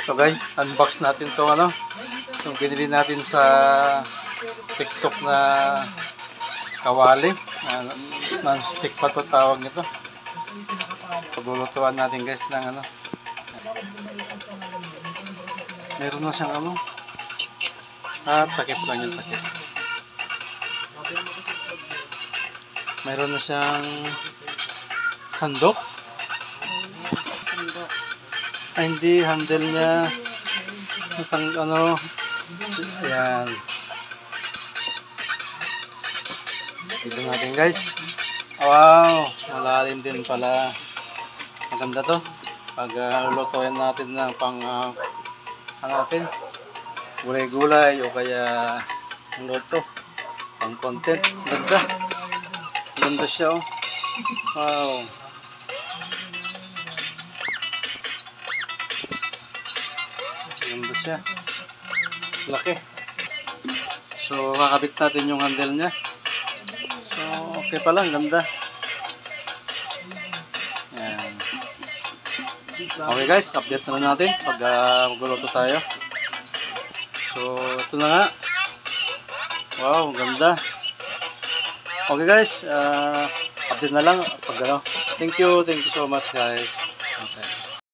So guys, unbox natin to ano, yung binili natin sa TikTok na kawali, non-stick pa to tawag nito. Paglulutuan natin guys ng ano. Meron na siyang ano. Takip lang yung takip. Meron na siyang sandok. Ay, hindi, handle niya. Itang ano. Ayan. Ito natin guys. Wow, malalim din pala. Maganda to. Pag lutuin natin ng pang natin, gulay-gulay o kaya luto pang content. Ganda. Ganda siya oh. Wow. Ganda siya. Laki. So kakabit natin yung handle niya. So okay pala, ganda. Ayan. Okay guys, update na natin pag magluluto tayo. So ito na nga. Wow, ganda. Okay guys, update na lang pag ano. Thank you so much guys. Okay.